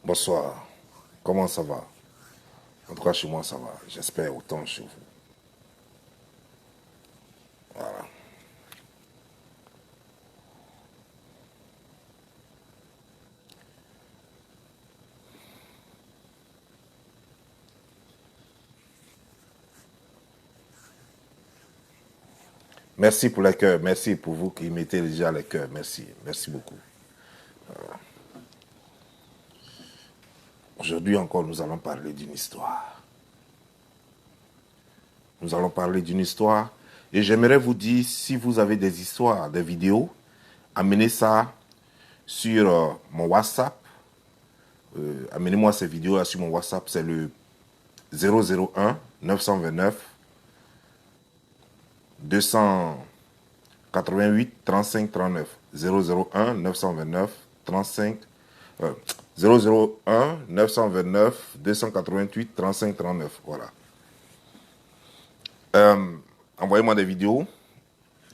Bonsoir, comment ça va? En tout cas, chez moi, ça va. J'espère autant chez vous. Voilà. Merci pour les cœurs. Merci pour vous qui mettez déjà les cœurs. Merci. Merci beaucoup. Aujourd'hui encore, nous allons parler d'une histoire. Nous allons parler d'une histoire. Et j'aimerais vous dire, si vous avez des histoires, des vidéos, amenez ça sur mon WhatsApp. Amenez-moi ces vidéos-là sur mon WhatsApp. C'est le 001 929 288 35 39. 001 929 35 001 929 288 35 39. Voilà. Envoyez-moi des vidéos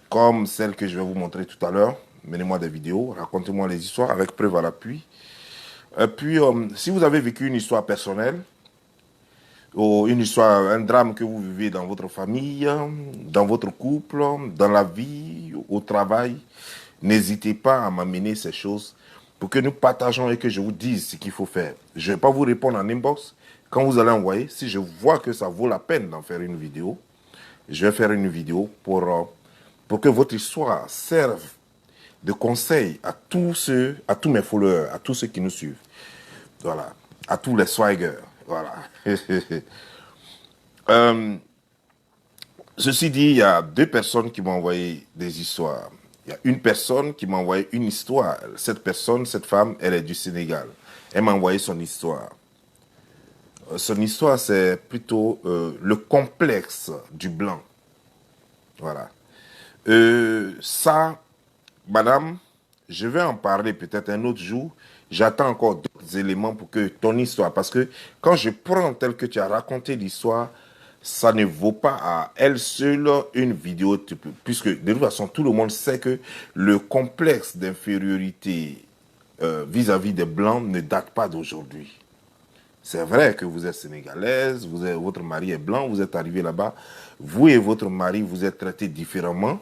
comme celle que je vais vous montrer tout à l'heure. Menez-moi des vidéos, racontez-moi les histoires avec preuve à l'appui. Et puis, si vous avez vécu une histoire personnelle, ou une histoire, un drame que vous vivez dans votre famille, dans votre couple, dans la vie, au travail, n'hésitez pas à m'amener ces choses pour que nous partageons et que je vous dise ce qu'il faut faire. Je ne vais pas vous répondre en inbox. Quand vous allez envoyer, si je vois que ça vaut la peine d'en faire une vidéo, je vais faire une vidéo pour que votre histoire serve de conseil à à tous mes followers, à tous ceux qui nous suivent. Voilà. À tous les swaggers. Voilà. Ceci dit, il y a deux personnes qui m'ont envoyé des histoires. Il y a une personne qui m'a envoyé une histoire. Cette personne, cette femme, elle est du Sénégal. Elle m'a envoyé son histoire. Son histoire, c'est plutôt le complexe du blanc. Voilà. Ça, madame, je vais en parler peut-être un autre jour. J'attends encore d'autres éléments pour que ton histoire, parce que quand je prends tel que tu as raconté l'histoire, ça ne vaut pas à elle seule une vidéo, puisque de toute façon, tout le monde sait que le complexe d'infériorité vis-à-vis des Blancs ne date pas d'aujourd'hui. C'est vrai que vous êtes sénégalaise, votre mari est blanc, vous êtes arrivé là-bas, vous et votre mari, vous êtes traités différemment,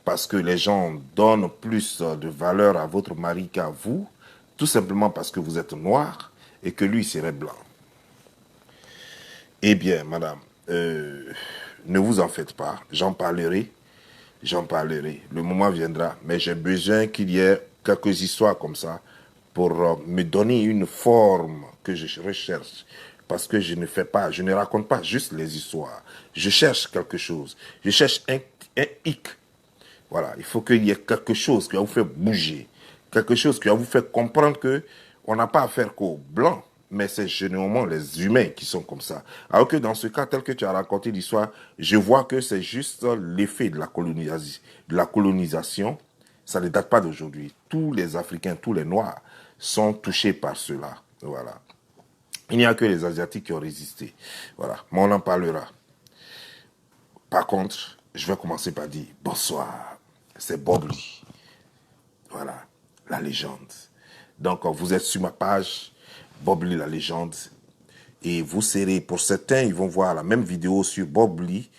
parce que les gens donnent plus de valeur à votre mari qu'à vous, tout simplement parce que vous êtes noir et que lui serait blanc. Eh bien, madame, ne vous en faites pas, j'en parlerai, le moment viendra, mais j'ai besoin qu'il y ait quelques histoires comme ça pour me donner une forme que je recherche. Parce que je ne fais pas, je ne raconte pas juste les histoires. Je cherche quelque chose. Je cherche un hic. Voilà, il faut qu'il y ait quelque chose qui va vous faire bouger, quelque chose qui va vous faire comprendre que on n'a pas affaire qu'aux blancs, mais c'est généralement les humains qui sont comme ça. Alors que dans ce cas, tel que tu as raconté l'histoire, je vois que c'est juste l'effet de la colonisation. Ça ne date pas d'aujourd'hui. Tous les Africains, tous les Noirs sont touchés par cela. Voilà. Il n'y a que les Asiatiques qui ont résisté. Voilà, mais on en parlera. Par contre, je vais commencer par dire bonsoir. C'est Bob Lee. Voilà, la légende. Donc, vous êtes sur ma page, Bob Lee, la légende. Et vous serez, pour certains, ils vont voir la même vidéo sur Bob Lee,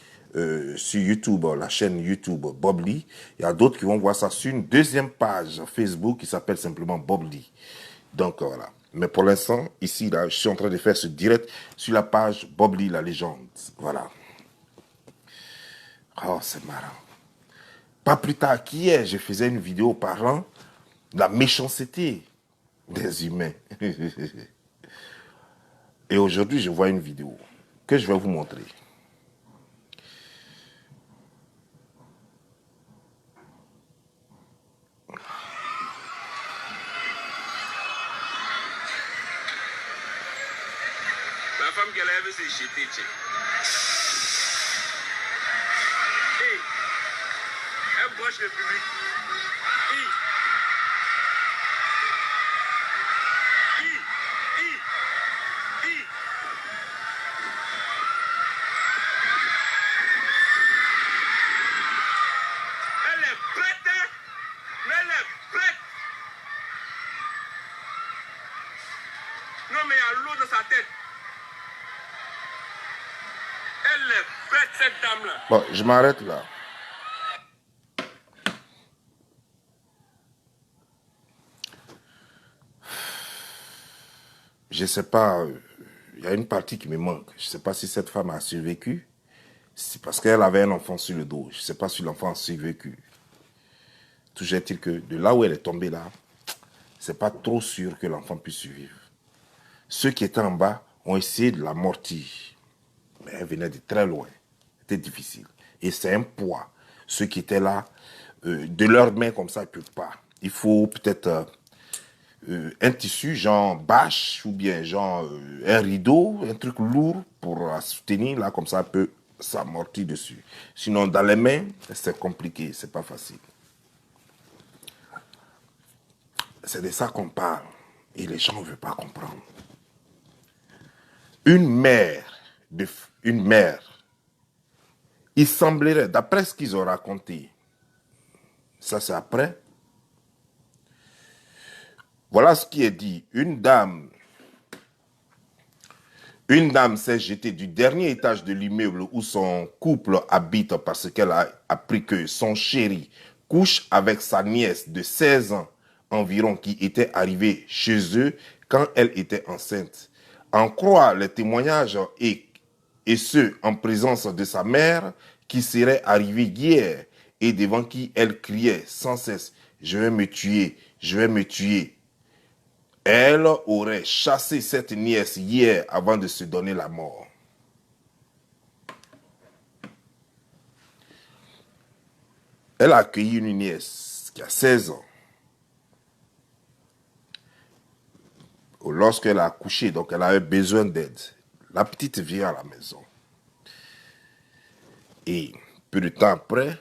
sur YouTube, la chaîne YouTube Bob Lee. Il y a d'autres qui vont voir ça sur une deuxième page Facebook qui s'appelle simplement Bob Lee. Donc, voilà. Mais pour l'instant, ici, là, je suis en train de faire ce direct sur la page Bob Lee, la légende. Voilà. Oh, c'est marrant. Pas plus tard qu'hier, je faisais une vidéo parlant de la méchanceté des humains. Et aujourd'hui, je vois une vidéo que je vais vous montrer. La femme qu'elle avait, c'est jetée. Hey, elle broche le public. Hi. Hi. Hi. Hi. Elle est prête, hein? Mais elle est prête. mais il y a l'eau dans sa tête. Elle est bête, cette dame-là. Bon, je m'arrête là. Je ne sais pas, il y a une partie qui me manque. Je ne sais pas si cette femme a survécu. C'est parce qu'elle avait un enfant sur le dos. Je ne sais pas si l'enfant a survécu. Toujours est-il que de là où elle est tombée là, c'est pas trop sûr que l'enfant puisse survivre. Ceux qui étaient en bas ont essayé de l'amortir. Mais elle venait de très loin. C'était difficile. Et c'est un poids. Ceux qui étaient là, de leurs mains comme ça, ils ne peuvent pas. Il faut peut-être un tissu, genre bâche, ou bien genre un rideau, un truc lourd pour la soutenir. Là, comme ça, elle peut s'amortir dessus. Sinon, dans les mains, c'est compliqué. C'est pas facile. C'est de ça qu'on parle. Et les gens ne veulent pas comprendre. Une mère, il semblerait, d'après ce qu'ils ont raconté, ça c'est après, voilà ce qui est dit. Une dame s'est jetée du dernier étage de l'immeuble où son couple habite parce qu'elle a appris que son chéri couche avec sa nièce de 16 ans environ qui était arrivée chez eux quand elle était enceinte. En croire les témoignages et ceux en présence de sa mère qui serait arrivée hier et devant qui elle criait sans cesse « Je vais me tuer, je vais me tuer ». Elle aurait chassé cette nièce hier avant de se donner la mort. Elle a accueilli une nièce qui a 16 ans. Lorsqu'elle a accouché, donc elle avait besoin d'aide. La petite vient à la maison. Et peu de temps après,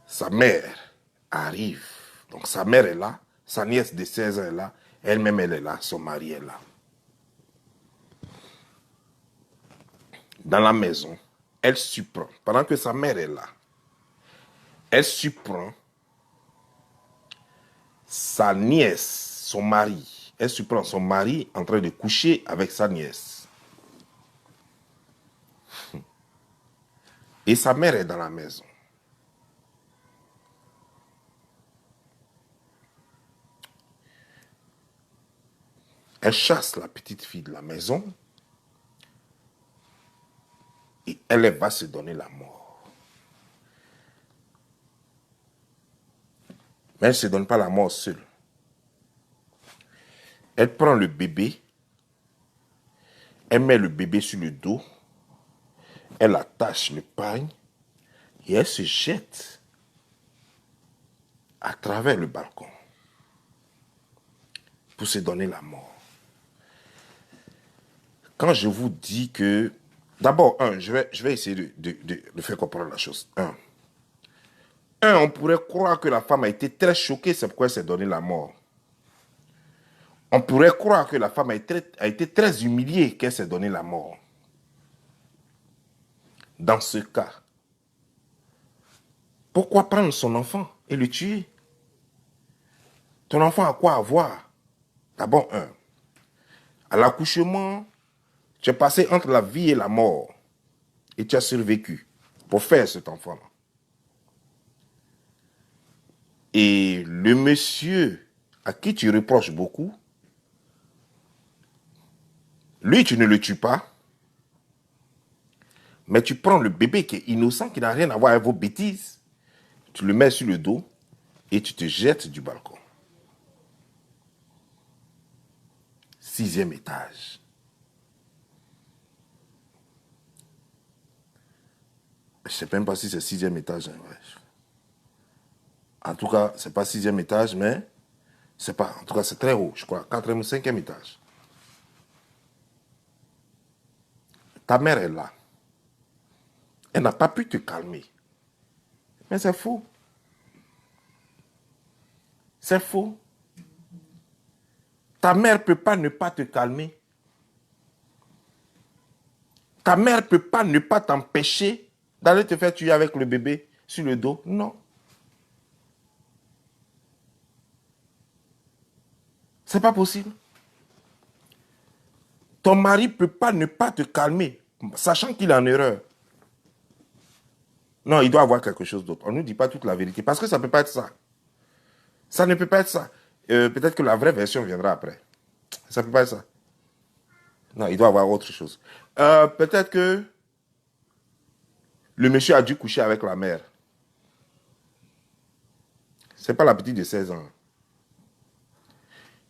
sa mère arrive. Donc sa mère est là, sa nièce de 16 ans est là, elle-même elle est là, son mari est là. Dans la maison, elle surprend, pendant que sa mère est là, elle surprend sa nièce, son mari. Elle surprend son mari en train de coucher avec sa nièce. Et sa mère est dans la maison. Elle chasse la petite fille de la maison et elle va se donner la mort. Mais elle ne se donne pas la mort seule. Elle prend le bébé, elle met le bébé sur le dos, elle attache le pagne et elle se jette à travers le balcon pour se donner la mort. Quand je vous dis que... D'abord, je vais essayer de faire comprendre la chose. On pourrait croire que la femme a été très choquée, c'est pourquoi elle s'est donné la mort. On pourrait croire que la femme a été très humiliée, qu'elle s'est donné la mort. Dans ce cas, pourquoi prendre son enfant et le tuer? Ton enfant a quoi à voir? D'abord, à l'accouchement, tu es passé entre la vie et la mort et tu as survécu pour faire cet enfant-là. Et le monsieur à qui tu reproches beaucoup, lui, tu ne le tues pas, mais tu prends le bébé qui est innocent, qui n'a rien à voir avec vos bêtises, tu le mets sur le dos et tu te jettes du balcon. 6e étage. Je ne sais même pas si c'est 6e étage. Hein, ouais. En tout cas, ce n'est pas 6e étage, mais c'est pas. En tout cas, c'est très haut, je crois. 4e ou 5e étage. Ta mère est là. Elle n'a pas pu te calmer. Mais c'est faux. C'est faux. Ta mère ne peut pas ne pas te calmer. Ta mère ne peut pas ne pas t'empêcher d'aller te faire tuer avec le bébé sur le dos. Non. C'est pas possible. Ton mari ne peut pas ne pas te calmer, sachant qu'il est en erreur. Non, il doit avoir quelque chose d'autre. On ne nous dit pas toute la vérité, parce que ça ne peut pas être ça. Ça ne peut pas être ça. Peut-être que la vraie version viendra après. Ça ne peut pas être ça. Non, il doit avoir autre chose. Peut-être que le monsieur a dû coucher avec la mère. Ce n'est pas la petite de 16 ans.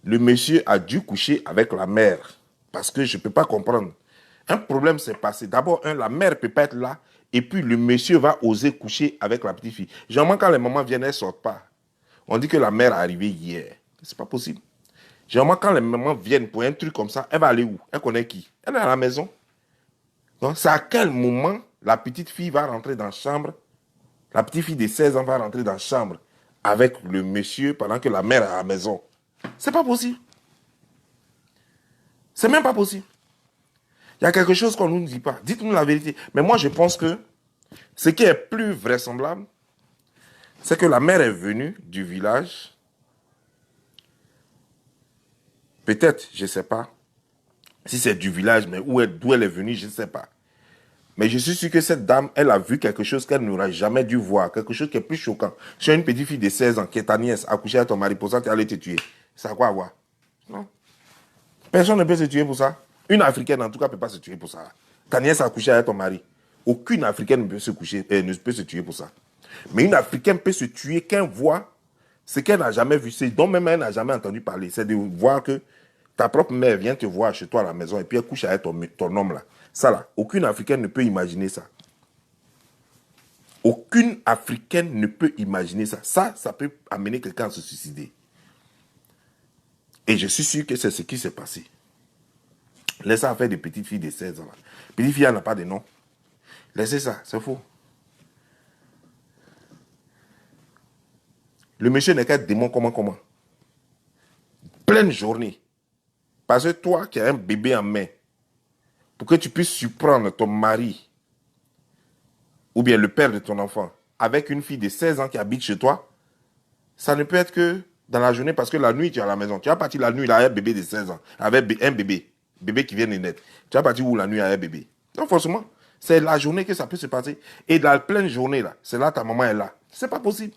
Le monsieur a dû coucher avec la mère. Parce que je ne peux pas comprendre. Un problème s'est passé. D'abord, la mère ne peut pas être là. Et puis, le monsieur va oser coucher avec la petite fille. Généralement, quand les mamans viennent, elles ne sortent pas. On dit que la mère est arrivée hier. Ce n'est pas possible. Généralement, quand les mamans viennent pour un truc comme ça, elle va aller où? Elle connaît qui? Elle est à la maison. Donc, c'est à quel moment la petite fille va rentrer dans la chambre? La petite fille de 16 ans va rentrer dans la chambre avec le monsieur pendant que la mère est à la maison. C'est pas possible. C'est même pas possible. Il y a quelque chose qu'on ne nous dit pas. Dites-nous la vérité. Mais moi, je pense que ce qui est plus vraisemblable, c'est que la mère est venue du village. Peut-être, je ne sais pas. Si c'est du village, mais d'où elle est venue, je ne sais pas. Mais je suis sûr que cette dame, elle a vu quelque chose qu'elle n'aurait jamais dû voir. Quelque chose qui est plus choquant. Si une petite fille de 16 ans qui est ta nièce, accouchée à ton mari, pour ça, tu allais te tuer. Ça a quoi à voir? Non. Personne ne peut se tuer pour ça. Une Africaine, en tout cas, ne peut pas se tuer pour ça. Ta nièce a accouché avec ton mari. Aucune Africaine ne peut ne peut se tuer pour ça. Mais une Africaine peut se tuer quand elle voit ce qu'elle n'a jamais vu, dont même elle n'a jamais entendu parler. C'est de voir que ta propre mère vient te voir chez toi à la maison et puis elle couche avec ton homme là. Ça là, aucune Africaine ne peut imaginer ça. Aucune Africaine ne peut imaginer ça. Ça peut amener quelqu'un à se suicider. Et je suis sûr que c'est ce qui s'est passé. Laissez ça faire des petites filles de 16 ans. Là. Petite fille, elle n'a pas de nom. Laissez ça, c'est faux. Le monsieur n'est qu'un démon comment. Pleine journée. Parce que toi qui as un bébé en main, pour que tu puisses surprendre ton mari, ou bien le père de ton enfant, avec une fille de 16 ans qui habite chez toi, ça ne peut être que dans la journée, parce que la nuit, tu es à la maison. Tu vas partir la nuit, là, avec un bébé de 16 ans, avec un bébé qui vient de naître. Tu vas partir où la nuit avec un bébé? Non, forcément. C'est la journée que ça peut se passer. Et dans la pleine journée, là, c'est là ta maman est là. C'est pas possible.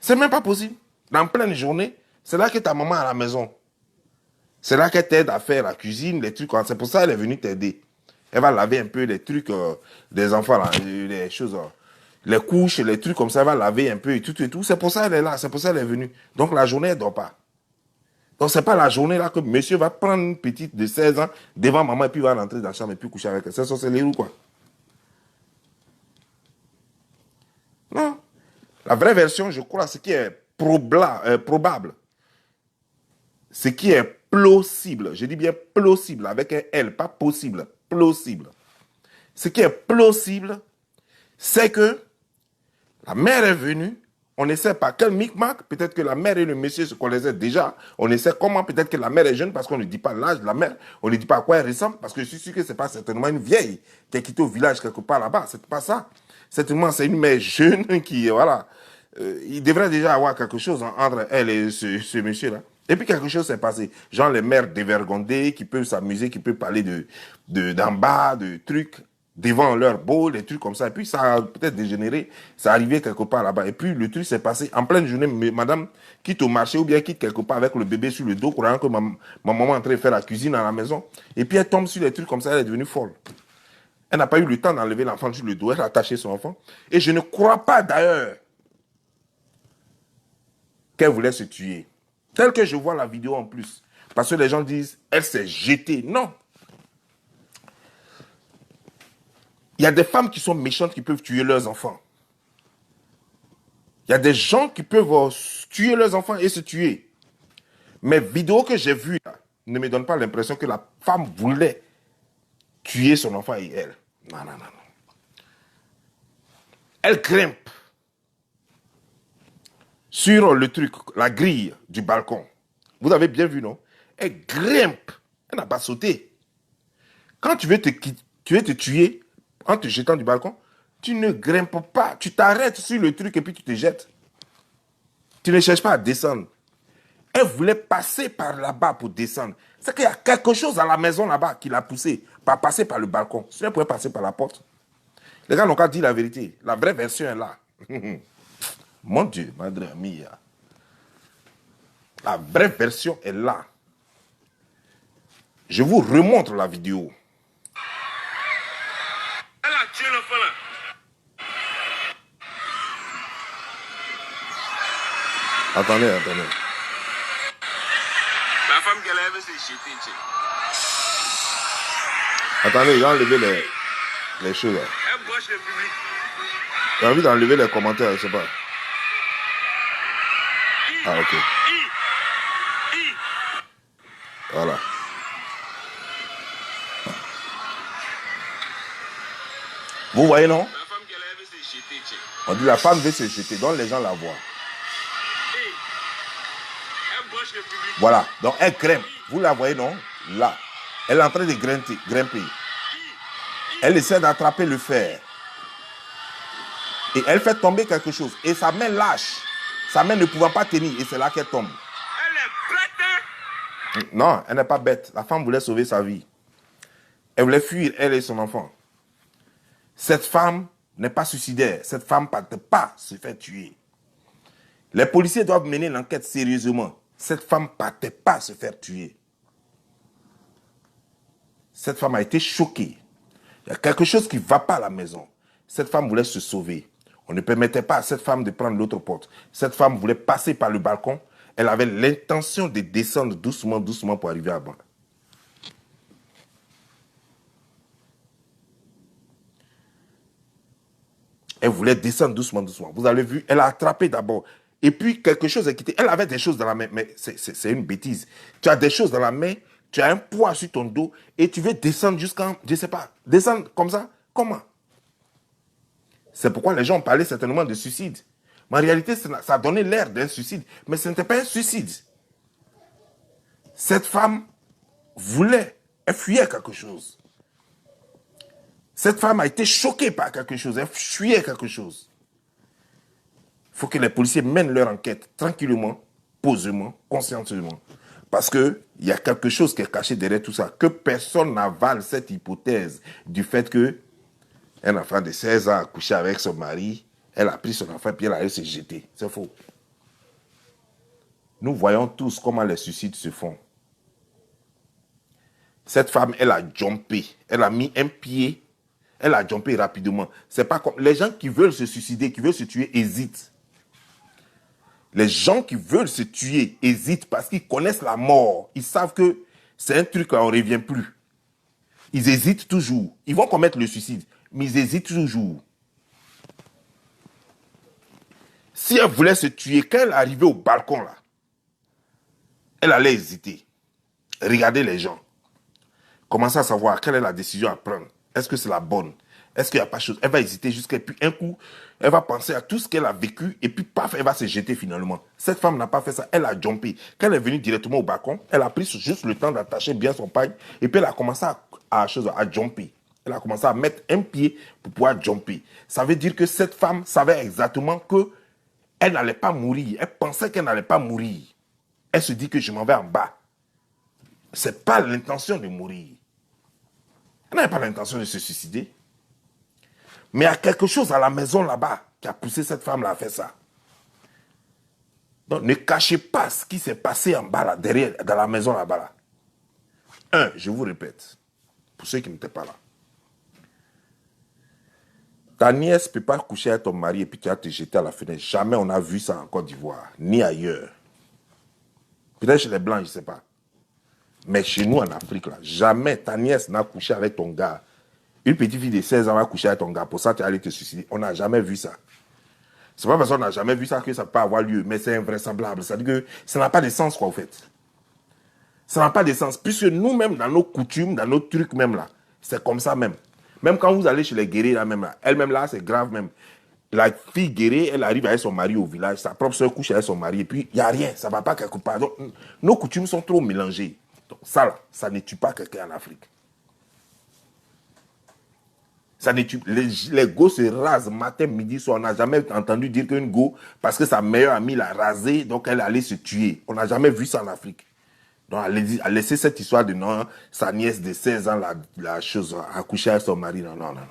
C'est même pas possible. Dans pleine journée, c'est là que ta maman est à la maison. C'est là qu'elle t'aide à faire la cuisine, les trucs. C'est pour ça qu'elle est venue t'aider. Elle va laver un peu les trucs des enfants, là, les choses, les couches, les trucs comme ça. Elle va laver un peu et tout et tout. C'est pour ça qu'elle est là. C'est pour ça qu'elle est venue. Donc la journée, elle ne dort pas. Donc c'est pas la journée là que monsieur va prendre une petite de 16 ans devant maman et puis va rentrer dans la chambre et puis coucher avec elle. C'est sorcellerie ou quoi? Non. La vraie version, je crois, ce qui est probable, ce qui est plausible, je dis bien plausible, avec un L, pas possible, plausible. Ce qui est plausible, c'est que la mère est venue, on ne sait pas quel micmac, peut-être que la mère et le monsieur se connaissaient déjà, on ne sait comment, peut-être que la mère est jeune parce qu'on ne dit pas l'âge de la mère, on ne dit pas à quoi elle ressemble, parce que je suis sûr que ce n'est pas certainement une vieille qui est quittée au village quelque part là-bas, c'est pas ça. Certainement, c'est une mère jeune qui, voilà, il devrait déjà avoir quelque chose entre elle et ce monsieur-là. Et puis quelque chose s'est passé. Genre les mères dévergondées qui peuvent s'amuser, qui peuvent parler d'en bas, de trucs devant leur beau, des trucs comme ça. Et puis ça a peut-être dégénéré, ça arrivait quelque part là-bas. Et puis le truc s'est passé en pleine journée. Madame quitte au marché ou bien quitte quelque part avec le bébé sur le dos, croyant que ma maman est en train de faire la cuisine à la maison. Et puis elle tombe sur les trucs comme ça, elle est devenue folle. Elle n'a pas eu le temps d'enlever l'enfant sur le dos, elle a attaché son enfant. Et je ne crois pas d'ailleurs qu'elle voulait se tuer. Tel que je vois la vidéo en plus. Parce que les gens disent, elle s'est jetée. Non. Il y a des femmes qui sont méchantes qui peuvent tuer leurs enfants. Il y a des gens qui peuvent tuer leurs enfants et se tuer. Mais vidéos que j'ai vues là, ne me donnent pas l'impression que la femme voulait tuer son enfant et elle. Non. Elle grimpe sur le truc, la grille du balcon. Vous avez bien vu, non? Elle grimpe. Elle n'a pas sauté. Quand tu veux te tuer en te jetant du balcon, tu ne grimpes pas. Tu t'arrêtes sur le truc et puis tu te jettes. Tu ne cherches pas à descendre. Elle voulait passer par là-bas pour descendre. C'est qu'il y a quelque chose à la maison là-bas qui l'a poussée, pas passer par le balcon. Si elle pouvait passer par la porte. Les gars n'ont qu'à dire la vérité. La vraie version est là. Mon Dieu, madre mia. La vraie version est là. Je vous remontre la vidéo. Elle a tué l'enfant là. Attendez, attendez. La femme qu'elle avait, c'est jeté. Attendez, ils ont enlevé les choses là. Elle broche le public. J'ai envie d'enlever les commentaires, je sais pas. Ah, ok. Voilà. Vous voyez, non? La femme qu'elle avait, c'est jeté. On dit la femme veut se jeter, donc les gens la voient. Elle broche le public. Voilà, donc elle grimpe. Vous la voyez, non? Là. Elle est en train de grimper. Elle essaie d'attraper le fer. Et elle fait tomber quelque chose. Et sa main lâche. Sa main ne pouvant pas tenir. Et c'est là qu'elle tombe. Elle est bête, hein? Non, elle n'est pas bête. La femme voulait sauver sa vie. Elle voulait fuir, elle et son enfant. Cette femme n'est pas suicidaire. Cette femme ne partait pas se faire tuer. Les policiers doivent mener l'enquête sérieusement. Cette femme ne partait pas se faire tuer. Cette femme a été choquée. Il y a quelque chose qui ne va pas à la maison. Cette femme voulait se sauver. On ne permettait pas à cette femme de prendre l'autre porte. Cette femme voulait passer par le balcon. Elle avait l'intention de descendre doucement, doucement pour arriver à bas. Elle voulait descendre doucement, doucement. Vous avez vu, elle a attrapé d'abord. Et puis, quelque chose est quitté. Elle avait des choses dans la main, mais c'est une bêtise. Tu as des choses dans la main, tu as un poids sur ton dos, et tu veux descendre jusqu'en, je ne sais pas, descendre comme ça. Comment? C'est pourquoi les gens parlaient certainement de suicide. Mais en réalité, ça a donné l'air d'un suicide. Mais ce n'était pas un suicide. Cette femme voulait, elle fuyait quelque chose. Cette femme a été choquée par quelque chose, elle fuyait quelque chose. Il faut que les policiers mènent leur enquête tranquillement, posément, consciencieusement. Parce qu'il y a quelque chose qui est caché derrière tout ça. Que personne n'avale cette hypothèse du fait que un enfant de 16 ans a couché avec son mari, elle a pris son enfant et puis elle a allé se jeter. C'est faux. Nous voyons tous comment les suicides se font. Cette femme, elle a jumpé. Elle a mis un pied. Elle a jumpé rapidement. C'est pas comme les gens qui veulent se suicider, qui veulent se tuer, hésitent. Les gens qui veulent se tuer hésitent parce qu'ils connaissent la mort. Ils savent que c'est un truc qu'on ne revient plus. Ils hésitent toujours. Ils vont commettre le suicide, mais ils hésitent toujours. Si elle voulait se tuer, quand elle arrivait au balcon, là, elle allait hésiter. Regarder les gens. Commencer à savoir quelle est la décision à prendre. Est-ce que c'est la bonne? Est-ce qu'il n'y a pas de chose? Elle va hésiter jusqu'à puis un coup, elle va penser à tout ce qu'elle a vécu et puis paf, elle va se jeter finalement. Cette femme n'a pas fait ça, elle a jumpé. Quand elle est venue directement au balcon, elle a pris juste le temps d'attacher bien son paille et puis elle a commencé à jumper. Elle a commencé à mettre un pied pour pouvoir jumper. Ça veut dire que cette femme savait exactement que elle n'allait pas mourir. Elle pensait qu'elle n'allait pas mourir. Elle se dit que je m'en vais en bas. Ce n'est pas l'intention de mourir. Elle n'avait pas l'intention de se suicider. Mais il y a quelque chose à la maison là-bas qui a poussé cette femme-là à faire ça. Donc ne cachez pas ce qui s'est passé en bas là, derrière, dans la maison là-bas là. Un, je vous répète, pour ceux qui n'étaient pas là. Ta nièce ne peut pas coucher avec ton mari et puis tu vas te jeter à la fenêtre. Jamais on a vu ça en Côte d'Ivoire, ni ailleurs. Peut-être chez les Blancs, je ne sais pas. Mais chez nous en Afrique, là, jamais ta nièce n'a couché avec ton gars. Une petite fille de 16 ans va coucher avec ton gars. Pour ça, tu es allé te suicider. On n'a jamais vu ça. C'est pas parce qu'on n'a jamais vu ça que ça peut avoir lieu. Mais c'est invraisemblable. Ça veut dire que ça n'a pas de sens, quoi, au fait. Ça n'a pas de sens. Puisque nous-mêmes, dans nos coutumes, dans nos trucs même là, c'est comme ça même. Même quand vous allez chez les guerriers là même là, elle-même là, c'est grave même. La fille guerrier, elle arrive avec son mari au village. Sa propre soeur couche avec son mari. Et puis, il n'y a rien. Ça ne va pas quelque part. Donc, nos coutumes sont trop mélangées. Donc, ça là, ça ne tue pas quelqu'un en Afrique. Ça les go se rasent matin, midi, soir. On n'a jamais entendu dire qu'une go, parce que sa meilleure amie l'a rasée, donc elle allait se tuer. On n'a jamais vu ça en Afrique. Donc, elle a laissé cette histoire de non, sa nièce de 16 ans, la chose, a couché avec son mari. Non, non, non, non.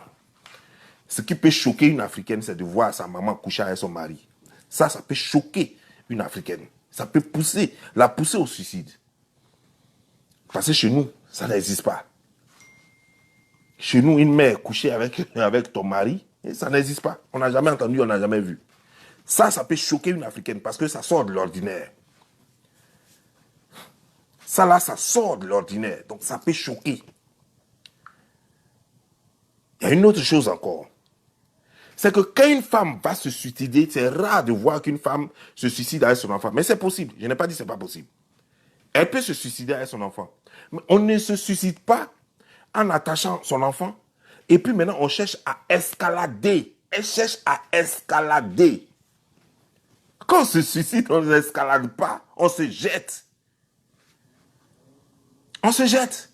Ce qui peut choquer une Africaine, c'est de voir sa maman coucher avec son mari. Ça peut choquer une Africaine. Ça peut la pousser au suicide. Parce que chez nous, ça n'existe pas. Chez nous, une mère couchée avec ton mari, ça n'existe pas. On n'a jamais entendu, on n'a jamais vu. Ça peut choquer une Africaine parce que ça sort de l'ordinaire. Ça sort de l'ordinaire. Donc, ça peut choquer. Il y a une autre chose encore. C'est que quand une femme va se suicider, c'est rare de voir qu'une femme se suicide avec son enfant. Mais c'est possible. Je n'ai pas dit que ce n'est pas possible. Elle peut se suicider avec son enfant. Mais on ne se suicide pas en attachant son enfant. Et puis maintenant, on cherche à escalader. Elle cherche à escalader. Quand on se suicide, on ne escalade pas. On se jette. On se jette.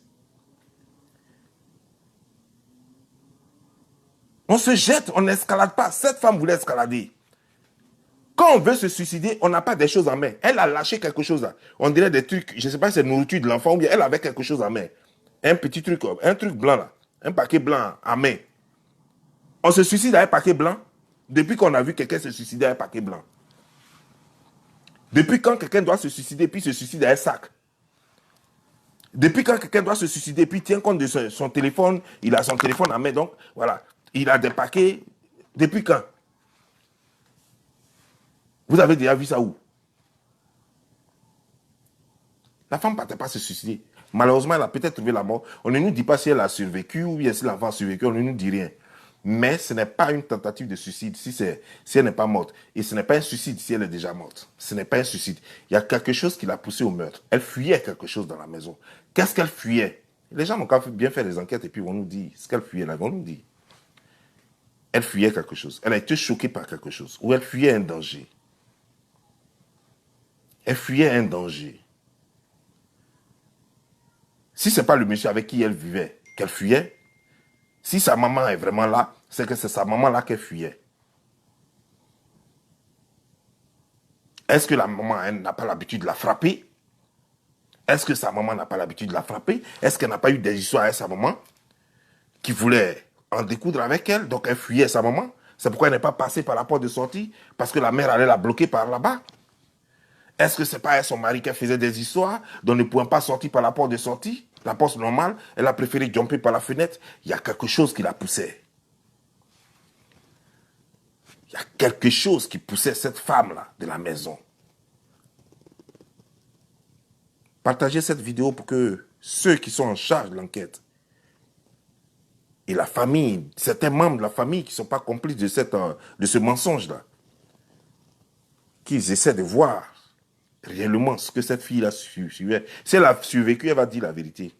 On se jette, on n'escalade pas. Cette femme voulait escalader. Quand on veut se suicider, on n'a pas des choses en main. Elle a lâché quelque chose là. On dirait des trucs, je ne sais pas si c'est nourriture de l'enfant ou bien elle avait quelque chose en main. Un petit truc, un truc blanc là. Un paquet blanc en main. On se suicide avec un paquet blanc depuis qu'on a vu quelqu'un se suicider avec un paquet blanc. Depuis quand quelqu'un doit se suicider puis se suicide avec un sac. Depuis quand quelqu'un doit se suicider puis tient compte de son téléphone, il a son téléphone en main, donc voilà. Il a des paquets. Depuis quand? Vous avez déjà vu ça où? La femme ne partait pas se suicider. Malheureusement, elle a peut-être trouvé la mort. On ne nous dit pas si elle a survécu ou bien si l'enfant a survécu. On ne nous dit rien. Mais ce n'est pas une tentative de suicide si elle n'est pas morte. Et ce n'est pas un suicide si elle est déjà morte. Ce n'est pas un suicide. Il y a quelque chose qui l'a poussée au meurtre. Elle fuyait quelque chose dans la maison. Qu'est-ce qu'elle fuyait? Les gens ont bien fait des enquêtes et puis vont nous dire ce qu'elle fuyait là. Ils vont nous dire. Elle fuyait quelque chose. Elle a été choquée par quelque chose. Ou elle fuyait un danger. Elle fuyait un danger. Si ce n'est pas le monsieur avec qui elle vivait qu'elle fuyait, si sa maman est vraiment là, c'est que c'est sa maman là qu'elle fuyait. Est-ce que la maman n'a pas l'habitude de la frapper? Est-ce que sa maman n'a pas l'habitude de la frapper? Est-ce qu'elle n'a pas eu des histoires avec sa maman qui voulait en découdre avec elle, donc elle fuyait sa maman? C'est pourquoi elle n'est pas passée par la porte de sortie, parce que la mère allait la bloquer par là-bas. Est-ce que c'est pas avec son mari qu'elle faisait des histoires, dont ne pouvant pas sortir par la porte de sortie, la porte normale, elle a préféré jumper par la fenêtre? Il y a quelque chose qui la poussait. Il y a quelque chose qui poussait cette femme-là de la maison. Partagez cette vidéo pour que ceux qui sont en charge de l'enquête et la famille, certains membres de la famille qui ne sont pas complices de ce mensonge-là, qu'ils essaient de voir réellement ce que cette fille-là suivait. Si elle a survécu, elle va dire la vérité.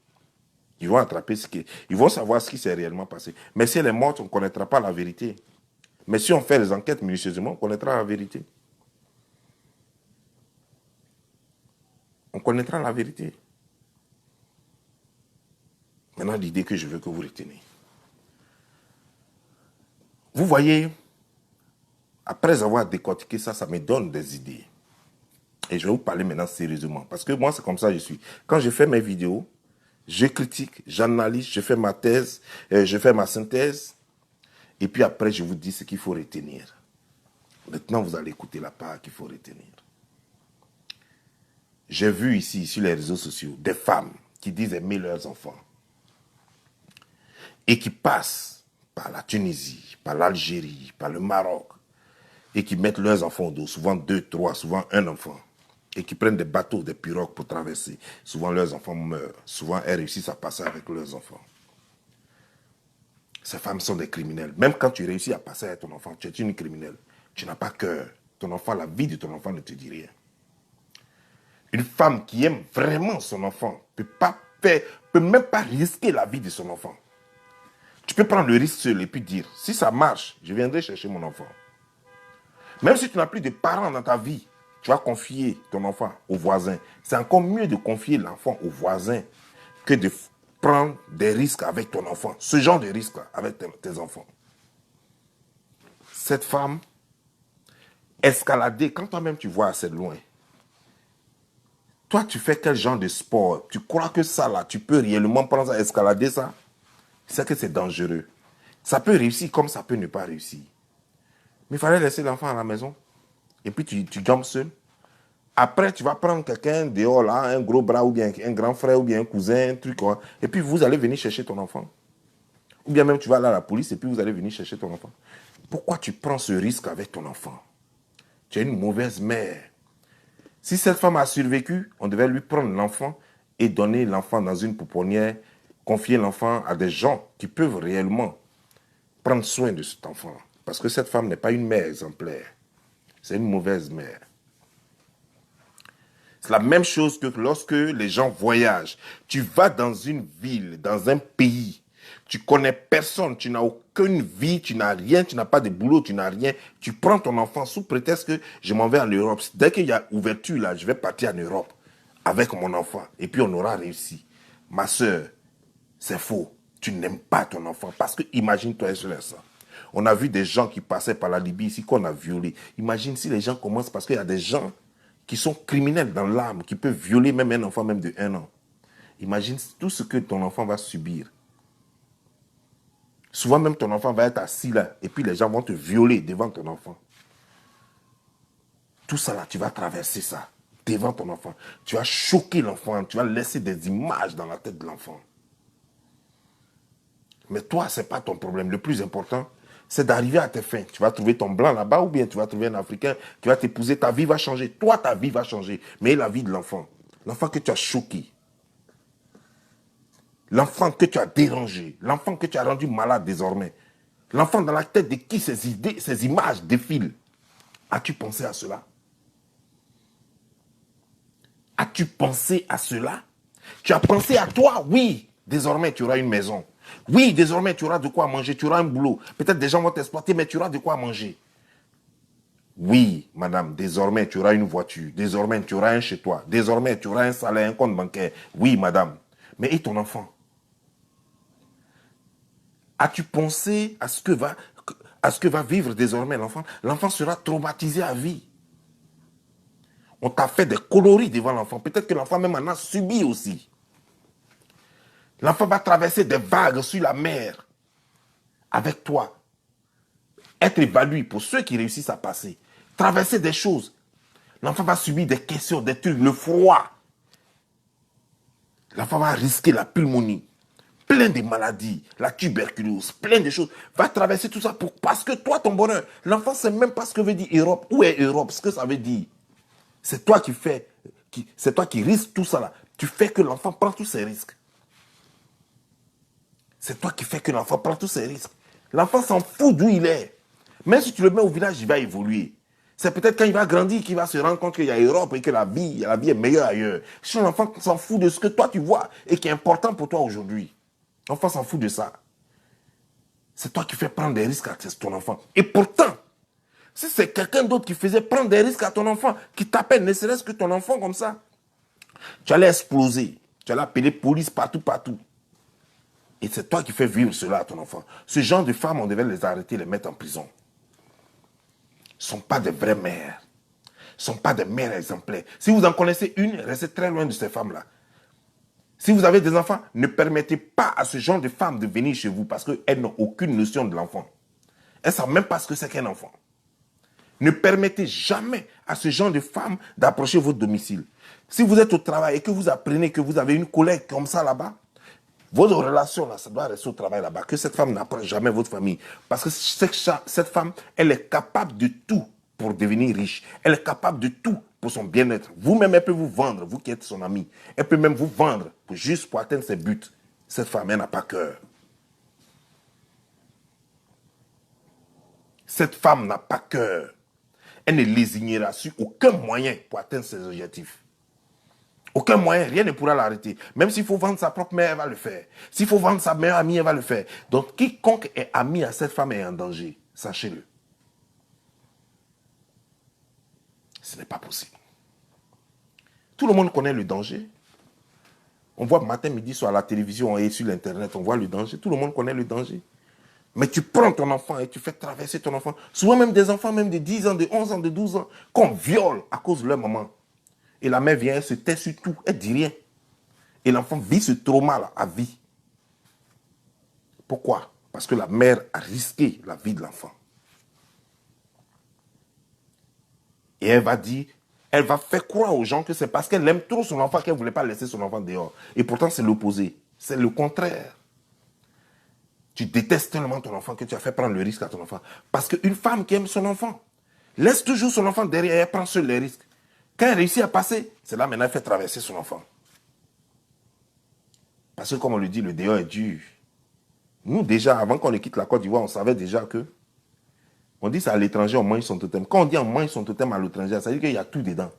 Ils vont attraper ils vont savoir ce qui s'est réellement passé. Mais si elle est morte, on ne connaîtra pas la vérité. Mais si on fait les enquêtes minutieusement, on connaîtra la vérité. On connaîtra la vérité. Maintenant, l'idée que je veux que vous reteniez. Vous voyez, après avoir décortiqué ça, ça me donne des idées. Et je vais vous parler maintenant sérieusement. Parce que moi, c'est comme ça que je suis. Quand je fais mes vidéos, je critique, j'analyse, je fais ma thèse, je fais ma synthèse. Et puis après, je vous dis ce qu'il faut retenir. Maintenant, vous allez écouter la part qu'il faut retenir. J'ai vu ici, sur les réseaux sociaux, des femmes qui disent aimer leurs enfants. Et qui passent par la Tunisie, par l'Algérie, par le Maroc. Et qui mettent leurs enfants au dos, souvent 2, 3, souvent un enfant. Et qui prennent des bateaux, des pirogues pour traverser. Souvent, leurs enfants meurent. Souvent, elles réussissent à passer avec leurs enfants. Ces femmes sont des criminels. Même quand tu réussis à passer avec ton enfant, tu es une criminelle. Tu n'as pas cœur. Ton enfant, la vie de ton enfant ne te dit rien. Une femme qui aime vraiment son enfant ne peut même pas risquer la vie de son enfant. Tu peux prendre le risque seul et puis dire, si ça marche, je viendrai chercher mon enfant. Même si tu n'as plus de parents dans ta vie, tu vas confier ton enfant au voisin. C'est encore mieux de confier l'enfant au voisin que prends des risques avec ton enfant. Ce genre de risque avec tes enfants. Cette femme, escalader, quand toi-même tu vois assez loin, toi tu fais quel genre de sport? Tu crois que ça là, tu peux réellement prendre ça, escalader ça? C'est que c'est dangereux. Ça peut réussir comme ça peut ne pas réussir. Mais il fallait laisser l'enfant à la maison. Et puis tu jumps seul. Après, tu vas prendre quelqu'un dehors là, un gros bras ou bien un grand frère ou bien un cousin, un truc quoi. Et puis vous allez venir chercher ton enfant. Ou bien même tu vas aller à la police et puis vous allez venir chercher ton enfant. Pourquoi tu prends ce risque avec ton enfant? Tu es une mauvaise mère. Si cette femme a survécu, on devait lui prendre l'enfant et donner l'enfant dans une pouponnière, confier l'enfant à des gens qui peuvent réellement prendre soin de cet enfant. Parce que cette femme n'est pas une mère exemplaire. C'est une mauvaise mère. C'est la même chose que lorsque les gens voyagent. Tu vas dans une ville, dans un pays, tu connais personne, tu n'as aucune vie, tu n'as rien, tu n'as pas de boulot, tu n'as rien. Tu prends ton enfant sous prétexte que je m'en vais en Europe. Dès qu'il y a ouverture là, je vais partir en Europe avec mon enfant. Et puis on aura réussi. Ma soeur, c'est faux. Tu n'aimes pas ton enfant. Parce que imagine-toi sur ça. On a vu des gens qui passaient par la Libye ici qu'on a violés. Imagine si les gens commencent parce qu'il y a des gens qui sont criminels dans l'âme, qui peuvent violer même un enfant même de 1 an. Imagine tout ce que ton enfant va subir. Souvent même ton enfant va être assis là et puis les gens vont te violer devant ton enfant. Tout ça là, tu vas traverser ça devant ton enfant. Tu vas choquer l'enfant, tu vas laisser des images dans la tête de l'enfant. Mais toi, ce n'est pas ton problème. Le plus important, c'est d'arriver à tes fins. Tu vas trouver ton blanc là-bas ou bien tu vas trouver un Africain qui va t'épouser. Ta vie va changer. Toi, ta vie va changer. Mais la vie de l'enfant. L'enfant que tu as choqué. L'enfant que tu as dérangé. L'enfant que tu as rendu malade désormais. L'enfant dans la tête de qui ces idées, ces images défilent. As-tu pensé à cela? As-tu pensé à cela? Tu as pensé à toi? Oui. Désormais, tu auras une maison. Oui, désormais, tu auras de quoi manger, tu auras un boulot. Peut-être des gens vont t'exploiter, mais tu auras de quoi manger. Oui, madame, désormais, tu auras une voiture. Désormais, tu auras un chez toi. Désormais, tu auras un salaire, un compte bancaire. Oui, madame. Mais et ton enfant? As-tu pensé à ce que va vivre désormais l'enfant? L'enfant sera traumatisé à vie. On t'a fait des coloris devant l'enfant. Peut-être que l'enfant même en a subi aussi. L'enfant va traverser des vagues sur la mer avec toi. Être évalué pour ceux qui réussissent à passer. Traverser des choses. L'enfant va subir des questions, des trucs, le froid. L'enfant va risquer la pneumonie. Plein de maladies, la tuberculose, plein de choses. Va traverser tout ça parce que toi, ton bonheur. L'enfant ne sait même pas ce que veut dire Europe. Où est Europe? Ce que ça veut dire. C'est toi qui fais, c'est toi qui risques tout ça là. Tu fais que l'enfant prend tous ses risques. C'est toi qui fais que l'enfant prend tous ses risques. L'enfant s'en fout d'où il est. Même si tu le mets au village, il va évoluer. C'est peut-être quand il va grandir qu'il va se rendre compte qu'il y a Europe et que la vie est meilleure ailleurs. Si l'enfant s'en fout de ce que toi tu vois et qui est important pour toi aujourd'hui, l'enfant s'en fout de ça. C'est toi qui fais prendre des risques à ton enfant. Et pourtant, si c'est quelqu'un d'autre qui faisait prendre des risques à ton enfant, qui t'appelle, ne serait-ce que ton enfant comme ça, tu allais exploser. Tu allais appeler police partout, partout. Et c'est toi qui fais vivre cela à ton enfant. Ce genre de femmes, on devait les arrêter, les mettre en prison. Ce ne sont pas des vraies mères. Ce ne sont pas des mères exemplaires. Si vous en connaissez une, restez très loin de ces femmes-là. Si vous avez des enfants, ne permettez pas à ce genre de femmes de venir chez vous parce qu'elles n'ont aucune notion de l'enfant. Elles ne savent même pas ce que c'est qu'un enfant. Ne permettez jamais à ce genre de femmes d'approcher votre domicile. Si vous êtes au travail et que vous apprenez que vous avez une collègue comme ça là-bas, votre relation là, ça doit rester au travail là-bas. Que cette femme n'approche jamais votre famille. Parce que cette femme, elle est capable de tout pour devenir riche. Elle est capable de tout pour son bien-être. Vous-même, elle peut vous vendre, vous qui êtes son ami. Elle peut même vous vendre juste pour atteindre ses buts. Cette femme, elle n'a pas cœur. Cette femme n'a pas cœur. Elle ne lésignera sur aucun moyen pour atteindre ses objectifs. Aucun moyen, rien ne pourra l'arrêter. Même s'il faut vendre sa propre mère, elle va le faire. S'il faut vendre sa meilleure amie, elle va le faire. Donc, quiconque est ami à cette femme est en danger. Sachez-le. Ce n'est pas possible. Tout le monde connaît le danger. On voit matin, midi, soir à la télévision et sur l'internet, on voit le danger. Tout le monde connaît le danger. Mais tu prends ton enfant et tu fais traverser ton enfant. Souvent même des enfants même de 10 ans, de 11 ans, de 12 ans, qu'on viole à cause de leur maman. Et la mère vient, elle se tait sur tout, elle ne dit rien. Et l'enfant vit ce trauma-là à vie. Pourquoi? Parce que la mère a risqué la vie de l'enfant. Et elle va dire, elle va faire croire aux gens que c'est parce qu'elle aime trop son enfant qu'elle ne voulait pas laisser son enfant dehors. Et pourtant, c'est l'opposé. C'est le contraire. Tu détestes tellement ton enfant que tu as fait prendre le risque à ton enfant. Parce qu'une femme qui aime son enfant, laisse toujours son enfant derrière et elle prend seule les risques. Quand elle réussit à passer, c'est là maintenant elle fait traverser son enfant. Parce que comme on le dit, le dehors est dur. Nous déjà, avant qu'on ne quitte la Côte d'Ivoire, on savait déjà que, on dit ça à l'étranger, on mange son totem. Quand on dit on mange son totem à l'étranger, ça veut dire qu'il y a tout dedans.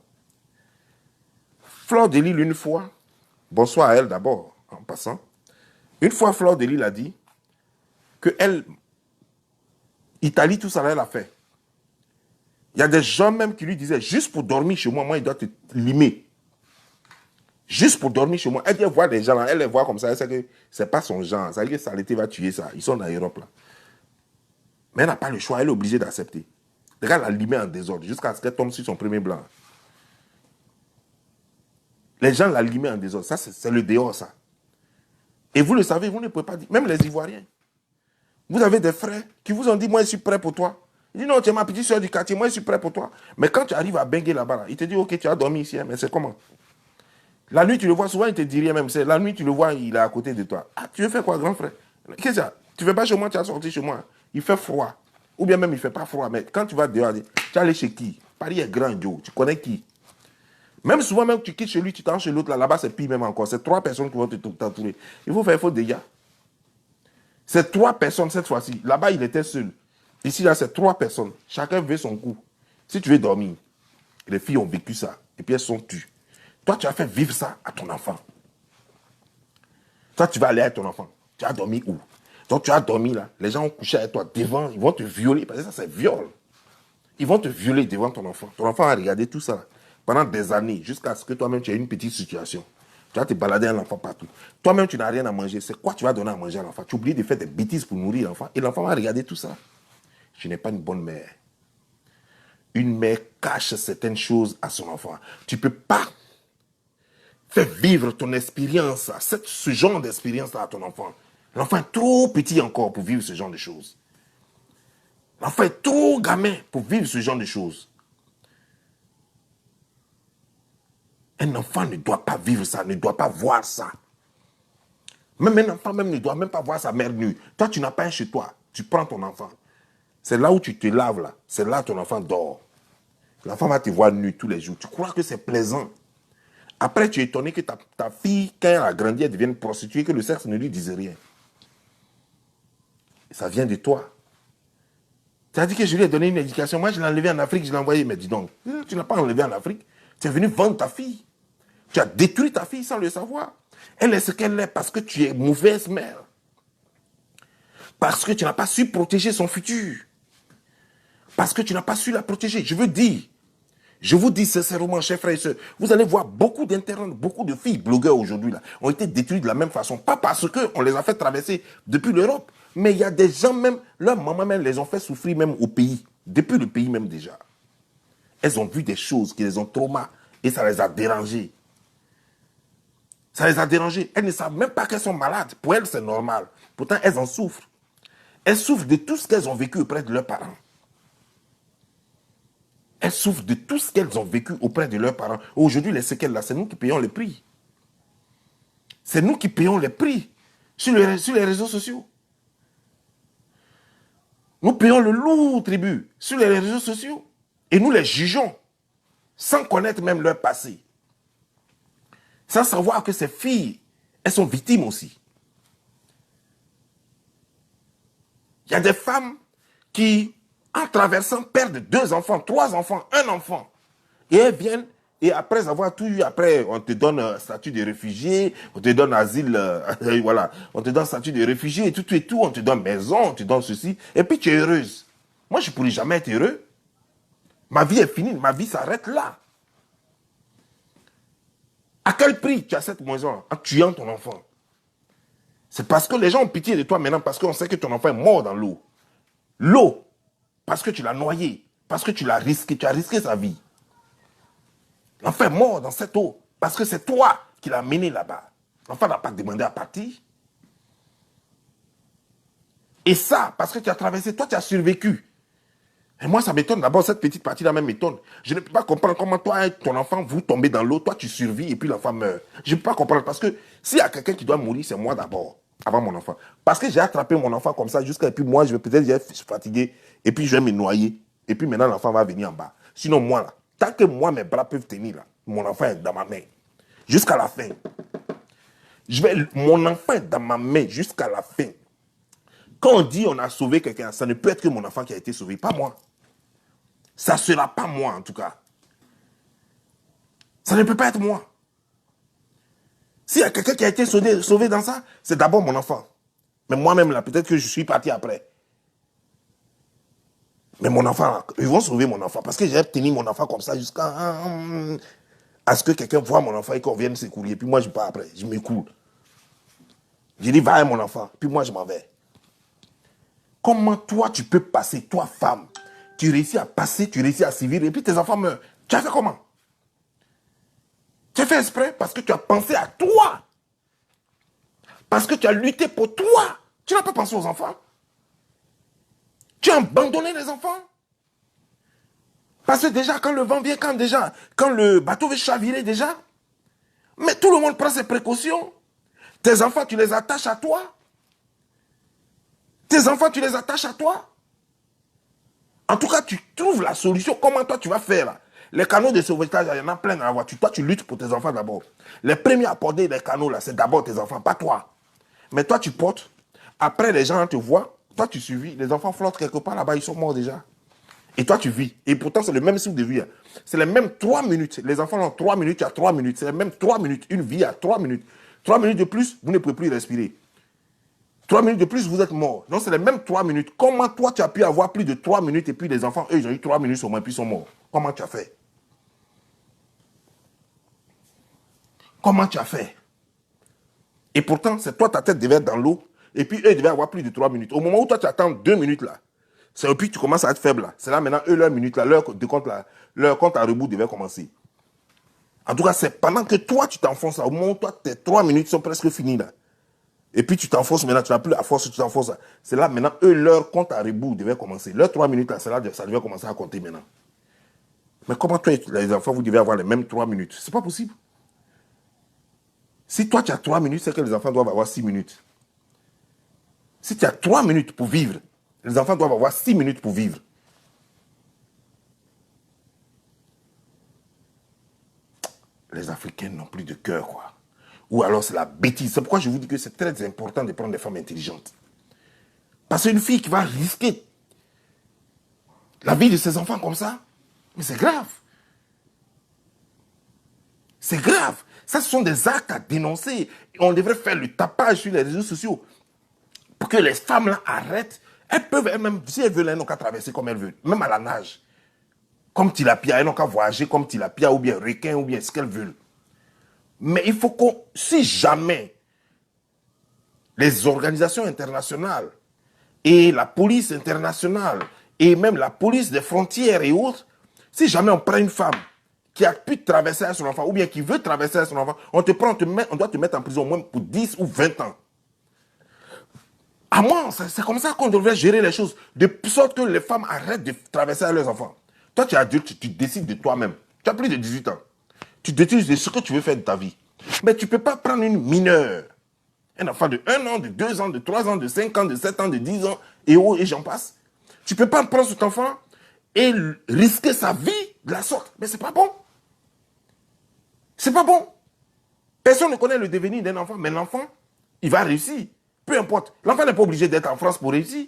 Fleur de Lille, une fois, bonsoir à elle d'abord, en passant. Une fois, Fleur de Lille a dit que elle, Italie, tout ça, elle a fait. Il y a des gens même qui lui disaient, juste pour dormir chez moi, il doit te limer. Juste pour dormir chez moi. Elle dit, elle voit des gens là, elle les voit comme ça, elle sait que ce n'est pas son genre. Ça veut dire que Saleté va tuer ça. Ils sont dans l'Europe là. Mais elle n'a pas le choix, elle est obligée d'accepter. Le gars l'a limé en désordre jusqu'à ce qu'elle tombe sur son premier blanc. Les gens l'ont limé en désordre. Ça, c'est le dehors, ça. Et vous le savez, vous ne pouvez pas dire, même les Ivoiriens. Vous avez des frères qui vous ont dit, moi, je suis prêt pour toi. Il dit, non, tu es ma petite soeur du quartier, moi, je suis prêt pour toi. Mais quand tu arrives à Bengué là-bas, là, il te dit, ok, tu as dormi ici, hein, mais c'est comment? La nuit, tu le vois, souvent, il te dit rien même. La nuit, tu le vois, il est à côté de toi. Ah, tu veux faire quoi, grand frère? Qu'est-ce que ça? Tu ne fais pas chez moi, tu as sorti chez moi. Il fait froid. Ou bien même, il ne fait pas froid. Mais quand tu vas dehors, tu vas aller chez qui? Paris est grand, Joe. Tu connais qui? Même souvent, même tu quittes chez lui, tu t'en chez l'autre, là-bas, c'est pire même encore. C'est 3 personnes qui vont t'entourer. Il faut faire faux dégâts. C'est 3 personnes cette fois-ci. Là-bas, il était seul. Ici, là, c'est 3 personnes. Chacun veut son coup. Si tu veux dormir, les filles ont vécu ça. Et puis elles sont tues. Toi, tu as fait vivre ça à ton enfant. Toi, tu vas aller avec ton enfant. Tu as dormi où? Donc, tu as dormi là. Les gens ont couché avec toi devant. Ils vont te violer. Parce que ça, c'est viol. Ils vont te violer devant ton enfant. Ton enfant a regardé tout ça là, pendant des années. Jusqu'à ce que toi-même, tu aies une petite situation. Tu vas te balader un enfant partout. Toi-même, tu n'as rien à manger. C'est quoi tu vas donner à manger à l'enfant? Tu oublies de faire des bêtises pour nourrir l'enfant. Et l'enfant va regarder tout ça. Je n'ai pas une bonne mère. Une mère cache certaines choses à son enfant. Tu ne peux pas faire vivre ton expérience, ce genre d'expérience à ton enfant. L'enfant est trop petit encore pour vivre ce genre de choses. L'enfant est trop gamin pour vivre ce genre de choses. Un enfant ne doit pas vivre ça, ne doit pas voir ça. Même un enfant même ne doit même pas voir sa mère nue. Toi, tu n'as pas un chez toi. Tu prends ton enfant. C'est là où tu te laves, là. C'est là que ton enfant dort. L'enfant va te voir nu tous les jours. Tu crois que c'est plaisant. Après, tu es étonné que ta fille, quand elle a grandi, elle devienne prostituée, que le sexe ne lui dise rien. Ça vient de toi. Tu as dit que je lui ai donné une éducation. Moi, je l'ai enlevé en Afrique, je l'ai envoyé. Mais dis donc, tu ne l'as pas enlevé en Afrique. Tu es venu vendre ta fille. Tu as détruit ta fille sans le savoir. Elle est ce qu'elle est parce que tu es mauvaise mère. Parce que tu n'as pas su protéger son futur. Parce que tu n'as pas su la protéger. Je vous dis sincèrement, chers frères et sœurs, vous allez voir beaucoup d'internautes, beaucoup de filles blogueurs aujourd'hui là, ont été détruites de la même façon. Pas parce qu'on les a fait traverser depuis l'Europe, mais il y a des gens même, leurs mamans même les ont fait souffrir même au pays, depuis le pays même déjà. Elles ont vu des choses qui les ont traumatisées et ça les a dérangées. Ça les a dérangées. Elles ne savent même pas qu'elles sont malades. Pour elles, c'est normal. Pourtant, elles en souffrent. Elles souffrent de tout ce qu'elles ont vécu auprès de leurs parents. Elles souffrent de tout ce qu'elles ont vécu auprès de leurs parents. Aujourd'hui, les séquelles là, c'est nous qui payons les prix. C'est nous qui payons les prix sur les réseaux sociaux. Nous payons le lourd tribut sur les réseaux sociaux. Et nous les jugeons sans connaître même leur passé. Sans savoir que ces filles, elles sont victimes aussi. Il y a des femmes qui, en traversant, perdent 2 enfants, 3 enfants, 1 enfant. Et elles viennent, et après avoir tout eu, après, on te donne un statut de réfugié, on te donne asile, voilà, on te donne statut de réfugié et tout, on te donne maison, on te donne ceci, et puis tu es heureuse. Moi, je ne pourrais jamais être heureux. Ma vie est finie, ma vie s'arrête là. À quel prix tu as cette maison en tuant ton enfant? C'est parce que les gens ont pitié de toi maintenant, parce qu'on sait que ton enfant est mort dans l'eau. L'eau, parce que tu l'as noyé, parce que tu l'as risqué, tu as risqué sa vie. L'enfant est mort dans cette eau, parce que c'est toi qui l'as mené là-bas. L'enfant n'a pas demandé à partir. Et ça, parce que tu as traversé, toi tu as survécu. Et moi ça m'étonne, d'abord cette petite partie-là même m'étonne. Je ne peux pas comprendre comment toi et ton enfant, vous tombez dans l'eau, toi tu survis et puis l'enfant meurt. Je ne peux pas comprendre, parce que s'il y a quelqu'un qui doit mourir, c'est moi d'abord, avant mon enfant. Parce que j'ai attrapé mon enfant comme ça, jusqu'à, et puis moi je vais peut-être être fatigué, et puis je vais me noyer, et puis maintenant l'enfant va venir en bas. Sinon moi là, tant que moi mes bras peuvent tenir là, mon enfant est dans ma main. Jusqu'à la fin. Mon enfant est dans ma main jusqu'à la fin. Quand on dit on a sauvé quelqu'un, ça ne peut être que mon enfant qui a été sauvé, pas moi. Ça ne sera pas moi en tout cas. Ça ne peut pas être moi. S'il y a quelqu'un qui a été sauvé dans ça, c'est d'abord mon enfant. Mais moi-même là, peut-être que je suis parti après. Mais mon enfant, ils vont sauver mon enfant. Parce que j'ai tenu mon enfant comme ça jusqu'à à ce que quelqu'un voit mon enfant et qu'on vienne secourir. Puis moi je pars après, je m'écoule. Je dis va mon enfant, puis moi je m'en vais. Comment toi tu peux passer, toi femme, tu réussis à passer, tu réussis à sévir et puis tes enfants meurent. Tu as fait comment? Tu as fait exprès parce que tu as pensé à toi. Parce que tu as lutté pour toi. Tu n'as pas pensé aux enfants. Tu as abandonné les enfants. Parce que déjà quand le vent vient, quand le bateau veut chavirer déjà, mais tout le monde prend ses précautions. Tes enfants, tu les attaches à toi. Tes enfants, tu les attaches à toi. En tout cas, tu trouves la solution. Comment toi, tu vas faire là? Les canaux de sauvetage, il y en a plein dans la voiture. Toi, tu luttes pour tes enfants d'abord. Les premiers à porter les canaux, là, c'est d'abord tes enfants, pas toi. Mais toi, tu portes. Après, les gens te voient. Toi, tu suivis. Les enfants flottent quelque part là-bas, ils sont morts déjà. Et toi, tu vis. Et pourtant, c'est le même cycle de vie. C'est les mêmes 3 minutes. Les enfants ont 3 minutes, tu as 3 minutes. C'est les mêmes 3 minutes. Une vie à 3 minutes. 3 minutes de plus, vous ne pouvez plus respirer. 3 minutes de plus, vous êtes mort. Donc, c'est les mêmes 3 minutes. Comment toi, tu as pu avoir plus de 3 minutes et puis les enfants, eux, ils ont eu 3 minutes au moins, puis ils sont morts. Comment tu as fait? Comment tu as fait? Et pourtant, c'est toi, ta tête devait être dans l'eau. Et puis, eux, ils devaient avoir plus de 3 minutes. Au moment où toi, tu attends 2 minutes là, c'est et puis tu commences à être faible là. C'est là maintenant, eux, leur minute là, leur compte à rebours devait commencer. En tout cas, c'est pendant que toi, tu t'enfonces là. Au moment où toi, tes 3 minutes sont presque finies là. Et puis tu t'enfonces maintenant, tu n'as plus la force, tu t'enfonces là. C'est là maintenant, eux, leur compte à rebours devait commencer. Leurs 3 minutes là, c'est là, ça devait commencer à compter maintenant. Mais comment toi et les enfants, vous devez avoir les mêmes 3 minutes? C'est pas possible. Si toi, tu as 3 minutes, c'est que les enfants doivent avoir 6 minutes. Si tu as 3 minutes pour vivre, les enfants doivent avoir 6 minutes pour vivre. Les Africains n'ont plus de cœur, quoi. Ou alors c'est la bêtise. C'est pourquoi je vous dis que c'est très important de prendre des femmes intelligentes. Parce qu'une fille qui va risquer la vie de ses enfants comme ça, mais c'est grave. C'est grave. Ça, ce sont des actes à dénoncer. On devrait faire le tapage sur les réseaux sociaux pour que les femmes là arrêtent. Elles peuvent elles-mêmes, si elles veulent, elles n'ont qu'à traverser comme elles veulent. Même à la nage. Comme tilapia, elles n'ont qu'à voyager comme tilapia ou bien requin ou bien ce qu'elles veulent. Mais il faut qu'on, si jamais les organisations internationales et la police internationale et même la police des frontières et autres, si jamais on prend une femme qui a pu traverser à son enfant ou bien qui veut traverser à son enfant, on doit te mettre en prison au moins pour 10 ou 20 ans. À moi, c'est comme ça qu'on devrait gérer les choses, de sorte que les femmes arrêtent de traverser à leurs enfants. Toi, tu es adulte, tu décides de toi-même. Tu as plus de 18 ans. Tu décides de ce que tu veux faire de ta vie. Mais tu ne peux pas prendre une mineure. Un enfant de 1 an, de 2 ans, de 3 ans, de 5 ans, de 7 ans, de 10 ans, et j'en passe. Tu ne peux pas prendre cet enfant et risquer sa vie de la sorte. Mais c'est pas bon. C'est pas bon. Personne ne connaît le devenir d'un enfant, mais l'enfant, il va réussir. Peu importe. L'enfant n'est pas obligé d'être en France pour réussir.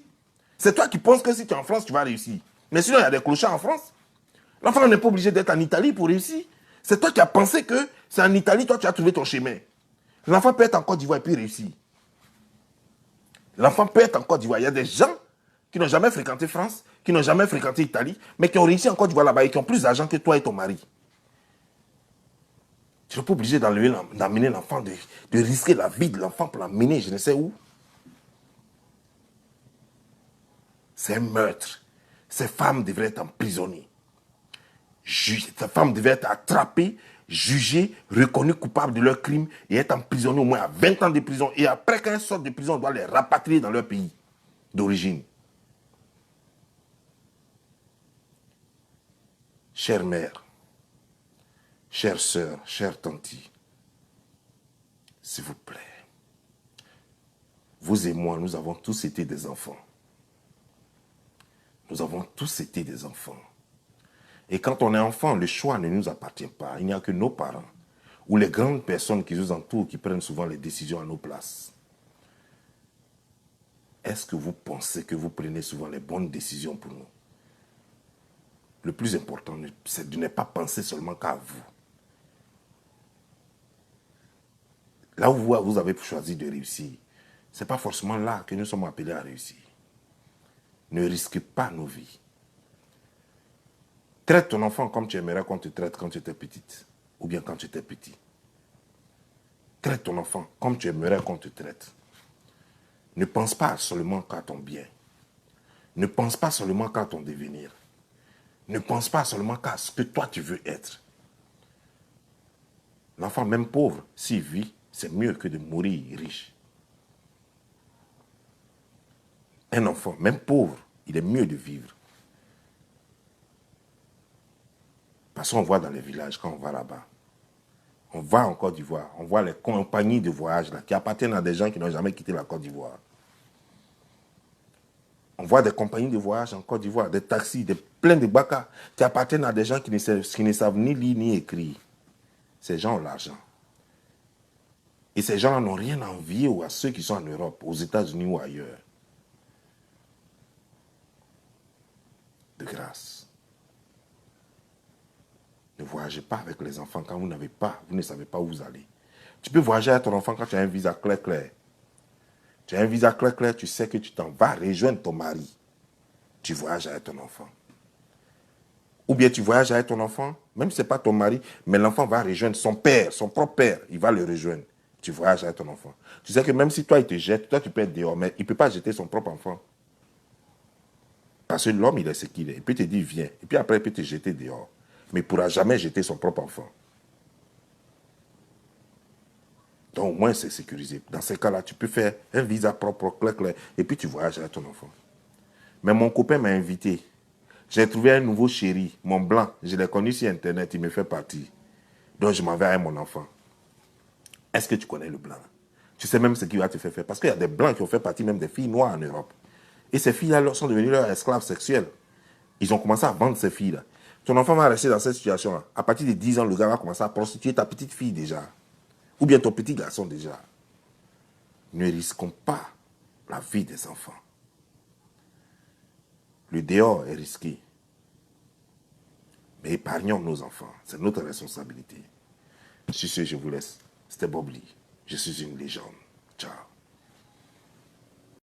C'est toi qui penses que si tu es en France, tu vas réussir. Mais sinon, il y a des clochards en France. L'enfant n'est pas obligé d'être en Italie pour réussir. C'est toi qui as pensé que c'est en Italie, toi, tu as trouvé ton chemin. L'enfant peut être en Côte d'Ivoire et puis réussir. L'enfant peut être en Côte d'Ivoire. Il y a des gens qui n'ont jamais fréquenté France, qui n'ont jamais fréquenté Italie, mais qui ont réussi en Côte d'Ivoire là-bas et qui ont plus d'argent que toi et ton mari. Tu n'es pas obligé d'amener l'enfant, de risquer la vie de l'enfant pour l'amener, je ne sais où. C'est un meurtre. Ces femmes devraient être emprisonnées. Ces femmes devraient être attrapées, jugées, reconnues coupables de leurs crimes et être emprisonnées au moins à 20 ans de prison. Et après qu'elles sortent de prison, on doit les rapatrier dans leur pays d'origine. Chère mère, chère sœur, chère tantie, s'il vous plaît, vous et moi, nous avons tous été des enfants. Nous avons tous été des enfants. Et quand on est enfant, le choix ne nous appartient pas. Il n'y a que nos parents ou les grandes personnes qui nous entourent qui prennent souvent les décisions à nos places. Est-ce que vous pensez que vous prenez souvent les bonnes décisions pour nous? Le plus important, c'est de ne pas penser seulement qu'à vous. Là où vous avez choisi de réussir, ce n'est pas forcément là que nous sommes appelés à réussir. Ne risquez pas nos vies. Traite ton enfant comme tu aimerais qu'on te traite quand tu étais petite ou bien quand tu étais petit. Traite ton enfant comme tu aimerais qu'on te traite. Ne pense pas seulement qu'à ton bien. Ne pense pas seulement qu'à ton devenir. Ne pense pas seulement qu'à ce que toi tu veux être. L'enfant, même pauvre, s'il vit, c'est mieux que de mourir riche. Un enfant, même pauvre, il est mieux de vivre. Parce qu'on voit dans les villages, quand on va là-bas, on va en Côte d'Ivoire, on voit les compagnies de voyage là, qui appartiennent à des gens qui n'ont jamais quitté la Côte d'Ivoire. On voit des compagnies de voyage en Côte d'Ivoire, des taxis, plein de bakas qui appartiennent à des gens qui ne savent ni lire ni écrire. Ces gens ont l'argent. Et ces gens n'ont rien à envier à ceux qui sont en Europe, aux États-Unis ou ailleurs. De grâce. Ne voyagez pas avec les enfants quand vous ne savez pas où vous allez. Tu peux voyager avec ton enfant quand tu as un visa clair. Tu as un visa clair, tu sais que tu t'en vas rejoindre ton mari. Tu voyages avec ton enfant. Ou bien tu voyages avec ton enfant, même si ce n'est pas ton mari, mais l'enfant va rejoindre son père, son propre père, il va le rejoindre. Tu voyages avec ton enfant. Tu sais que même si toi, il te jette, toi, tu peux être dehors, mais il ne peut pas jeter son propre enfant. Parce que l'homme, il est ce qu'il est. Il peut te dire, viens. Et puis après, il peut te jeter dehors. Mais il ne pourra jamais jeter son propre enfant. Donc, au moins, c'est sécurisé. Dans ces cas-là, tu peux faire un visa propre, clair, et puis tu voyages avec ton enfant. Mais mon copain m'a invité. J'ai trouvé un nouveau chéri, mon blanc. Je l'ai connu sur Internet, il me fait partie. Donc, je m'en vais avec mon enfant. Est-ce que tu connais le blanc? Tu sais même ce qu'il va te faire faire. Parce qu'il y a des blancs qui ont fait partie même des filles noires en Europe. Et ces filles-là sont devenues leurs esclaves sexuels. Ils ont commencé à vendre ces filles-là. Ton enfant va rester dans cette situation-là. À partir de 10 ans, le gars va commencer à prostituer ta petite fille déjà. Ou bien ton petit garçon déjà. Ne risquons pas la vie des enfants. Le dehors est risqué. Mais épargnons nos enfants. C'est notre responsabilité. Sur ce, je vous laisse. C'était Bob Lee. Je suis une légende. Ciao.